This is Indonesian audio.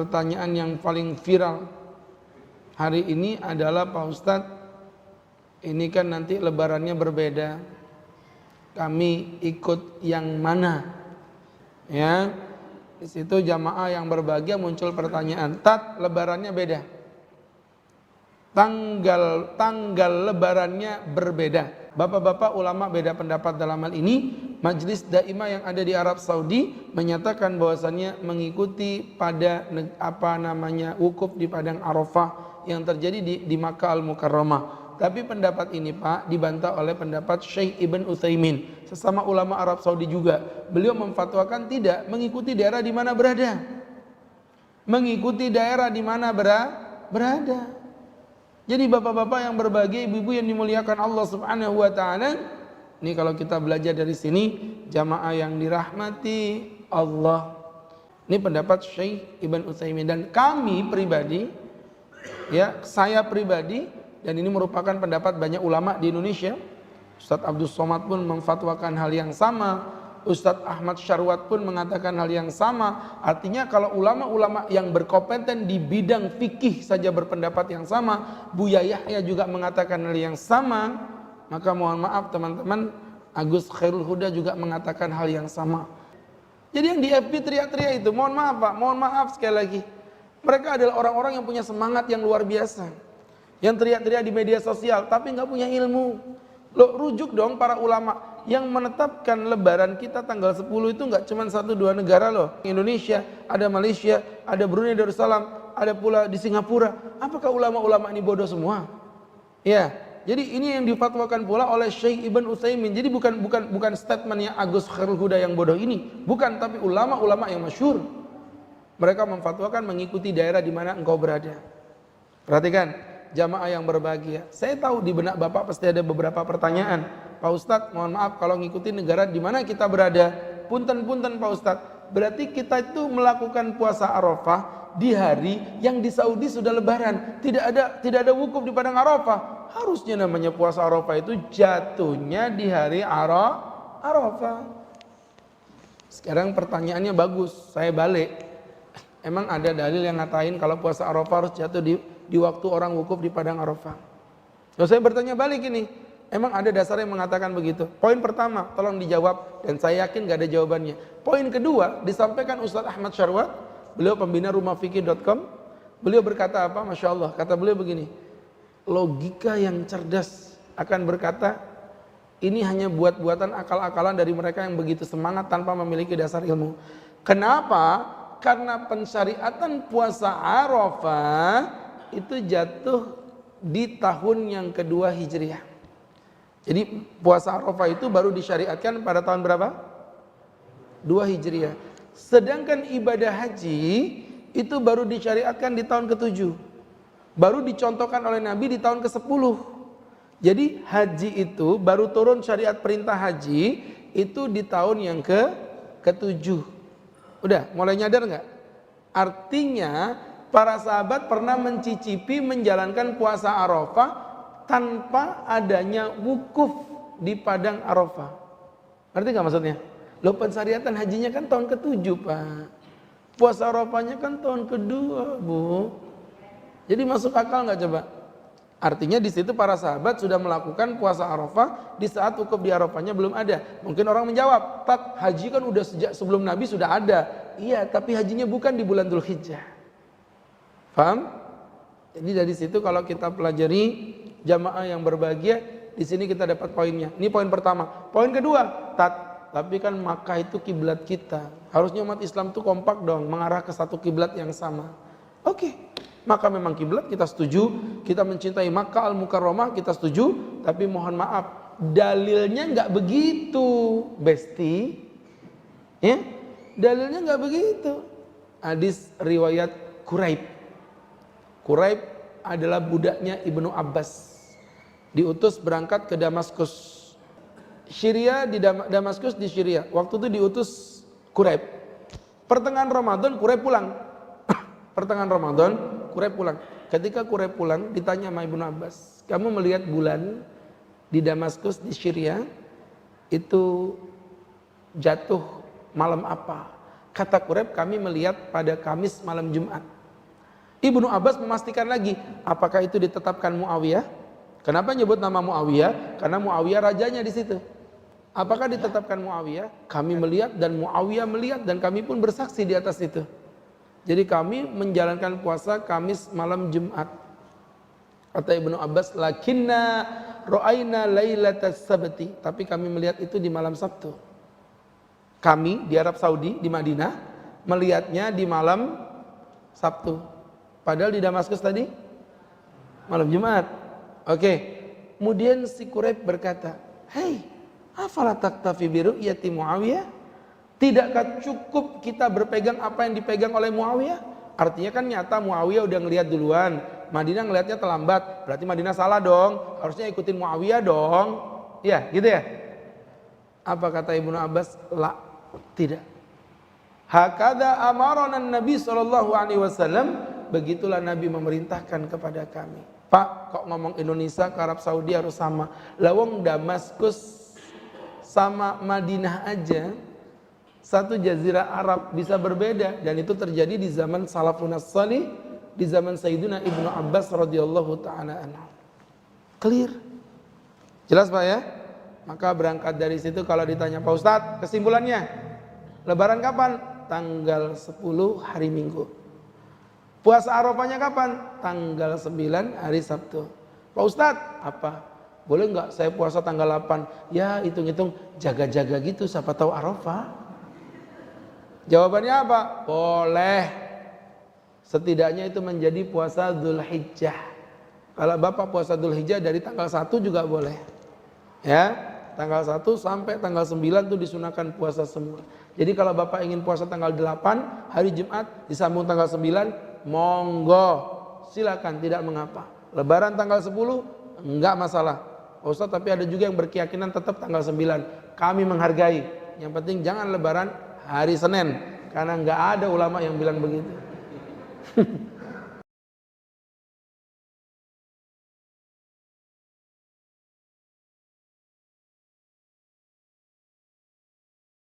pertanyaan yang paling viral hari ini adalah, Pak Ustadz, ini kan nanti lebarannya berbeda, kami ikut yang mana? Ya, di situ jamaah yang berbahagia muncul pertanyaan, Tat, lebarannya beda. Tanggal lebarannya berbeda. Bapak-bapak ulama beda pendapat dalam hal ini. Majelis Daimah yang ada di Arab Saudi menyatakan bahwasannya mengikuti pada wukuf di padang Arafah yang terjadi di Makkah Al-Mukarramah. Tapi pendapat ini, Pak, dibantah oleh pendapat Syekh Ibn Utsaimin, sesama ulama Arab Saudi juga. Beliau memfatwakan tidak, mengikuti daerah di mana berada. Mengikuti daerah di mana berada. Jadi bapak-bapak yang berbahagia, ibu-ibu yang dimuliakan Allah Subhanahu wa taala, ini kalau kita belajar dari sini, jamaah yang dirahmati Allah. Ini pendapat Syekh Ibn Utsaimin, dan kami pribadi, ya, saya pribadi, dan ini merupakan pendapat banyak ulama di Indonesia. Ustadz Abdul Somad pun memfatwakan hal yang sama. Ustadz Ahmad Syarwat pun mengatakan hal yang sama. Artinya kalau ulama-ulama yang berkompeten di bidang fikih saja berpendapat yang sama, Buya Yahya juga mengatakan hal yang sama, maka mohon maaf teman-teman, Agus Khairul Huda juga mengatakan hal yang sama. Jadi yang di FB teriak-teriak itu, mohon maaf Pak, mohon maaf sekali lagi, mereka adalah orang-orang yang punya semangat yang luar biasa, yang teriak-teriak di media sosial tapi nggak punya ilmu. Loh, rujuk dong para ulama. Yang menetapkan lebaran kita tanggal 10 itu nggak cuma 1-2 negara loh. Indonesia, ada Malaysia, ada Brunei Darussalam, ada pula di Singapura. Apakah ulama-ulama ini bodoh semua? Ya, jadi ini yang difatwakan pula oleh Syekh Ibn Utsaimin. Jadi bukan statementnya Agus Khairul Huda yang bodoh ini, bukan, tapi ulama-ulama yang masyhur. Mereka memfatwakan mengikuti daerah di mana engkau berada. Perhatikan, jamaah yang berbahagia. Saya tahu di benak Bapak pasti ada beberapa pertanyaan. Pak Ustadz, mohon maaf kalau ngikuti negara di mana kita berada. Punten-punten Pak Ustadz, berarti kita itu melakukan puasa Arafah di hari yang di Saudi sudah lebaran. Tidak ada wukuf di padang Arafah. Harusnya namanya puasa Arafah itu jatuhnya di hari Arafah. Sekarang pertanyaannya bagus, saya balik. Emang ada dalil yang ngatain kalau puasa Arafah harus jatuh di waktu orang wukuf di padang Arafah? Lalu saya bertanya balik ini, emang ada dasar yang mengatakan begitu? Poin pertama, tolong dijawab, dan saya yakin gak ada jawabannya. Poin kedua, disampaikan Ustadz Ahmad Syarwat, beliau pembina rumahfikih.com. Beliau berkata apa? Masya Allah, kata beliau begini, logika yang cerdas akan berkata, ini hanya buat-buatan akal-akalan dari mereka yang begitu semangat tanpa memiliki dasar ilmu. Kenapa? Karena pensyariatan puasa Arafah itu jatuh di tahun yang kedua Hijriah. Jadi puasa Arafah itu baru disyariatkan pada tahun berapa? 2 Hijriah. Sedangkan ibadah haji itu baru disyariatkan di tahun ke-7. Baru dicontohkan oleh Nabi di tahun ke-10. Jadi haji itu baru turun syariat perintah haji itu di tahun yang ke-7. Udah, mulai nyadar nggak? Artinya para sahabat pernah mencicipi menjalankan puasa Arafah tanpa adanya wukuf di padang Arafah. Ngerti nggak maksudnya? Loh, pensyariatan hajinya kan tahun ke-7 Pak. Puasa Arafahnya kan tahun ke-2 Bu. Jadi masuk akal nggak coba? Artinya di situ para sahabat sudah melakukan puasa Arafah di saat wukuf di Arafahnya belum ada. Mungkin orang menjawab, Tat, haji kan udah sejak sebelum Nabi sudah ada. Iya, tapi hajinya bukan di bulan Dzulhijjah. Paham? Jadi dari situ kalau kita pelajari jamaah yang berbahagia, di sini kita dapat poinnya. Ini poin pertama. Poin kedua, tapi kan Makkah itu kiblat kita. Harusnya umat Islam itu kompak dong, mengarah ke satu kiblat yang sama. Oke, maka memang kiblat kita setuju, kita mencintai Makkah Al-Mukarramah kita setuju, tapi mohon maaf, dalilnya nggak begitu, Besti. Ya, dalilnya nggak begitu. Hadis riwayat Quraib. Quraib adalah budaknya Ibnu Abbas. Diutus berangkat ke Damaskus. Syria di Damaskus di Syria. Waktu itu diutus Quraib. Pertengahan Ramadan Quraib pulang. Pertengahan Ramadan Quraib pulang. Ketika Quraib pulang ditanya sama Ibnu Abbas, "Kamu melihat bulan di Damaskus di Syria itu jatuh malam apa?" Kata Quraib, "Kami melihat pada Kamis malam Jumat." Ibnu Abbas memastikan lagi, apakah itu ditetapkan Muawiyah? Kenapa nyebut nama Muawiyah? Karena Muawiyah rajanya di situ. Apakah ditetapkan Muawiyah? Kami melihat dan Muawiyah melihat dan kami pun bersaksi di atas itu. Jadi kami menjalankan puasa Kamis malam Jumat. Kata Ibnu Abbas, lakinna ra'ayna lailatas sabti, tapi kami melihat itu di malam Sabtu. Kami di Arab Saudi, di Madinah, melihatnya di malam Sabtu. Padahal di Damaskus tadi malam Jumat. Oke. Kemudian si Quraib berkata, "Hei, afala taktafi bi ru'yati Muawiyah? Tidakkah cukup kita berpegang apa yang dipegang oleh Muawiyah?" Artinya kan nyata Muawiyah udah ngelihat duluan, Madinah ngelihatnya terlambat, berarti Madinah salah dong, harusnya ikutin Muawiyah dong. Iya, gitu ya. Apa kata Ibnu Abbas? La, tidak. Hakada amarana Nabi SAW, begitulah Nabi memerintahkan kepada kami. Pak, kok ngomong Indonesia ke Arab Saudi harus sama? Lawang Damaskus sama Madinah aja satu jazirah Arab bisa berbeda, dan itu terjadi di zaman salafun as-salih, di zaman Sayyidina Ibnu Abbas radhiyallahu taala anhu. Clear? Jelas Pak ya? Maka berangkat dari situ kalau ditanya Pak Ustadz, kesimpulannya Lebaran kapan? Tanggal 10 hari Minggu. Puasa Arafahnya kapan? Tanggal 9 hari Sabtu. Pak Ustadz, apa? Boleh nggak saya puasa tanggal 8? Ya hitung-hitung jaga-jaga gitu, siapa tahu Arafah. Jawabannya apa? Boleh. Setidaknya itu menjadi puasa Dzulhijjah. Kalau Bapak puasa Dzulhijjah dari tanggal 1 juga boleh. Ya, tanggal 1 sampai tanggal 9 itu disunahkan puasa semua. Jadi kalau Bapak ingin puasa tanggal 8 hari Jumat disambung tanggal 9, monggo. Silakan, tidak mengapa. Lebaran tanggal 10 enggak masalah. Ustaz, tapi ada juga yang berkeyakinan tetap tanggal 9. Kami menghargai. Yang penting jangan lebaran hari Senin, karena nggak ada ulama yang bilang begitu.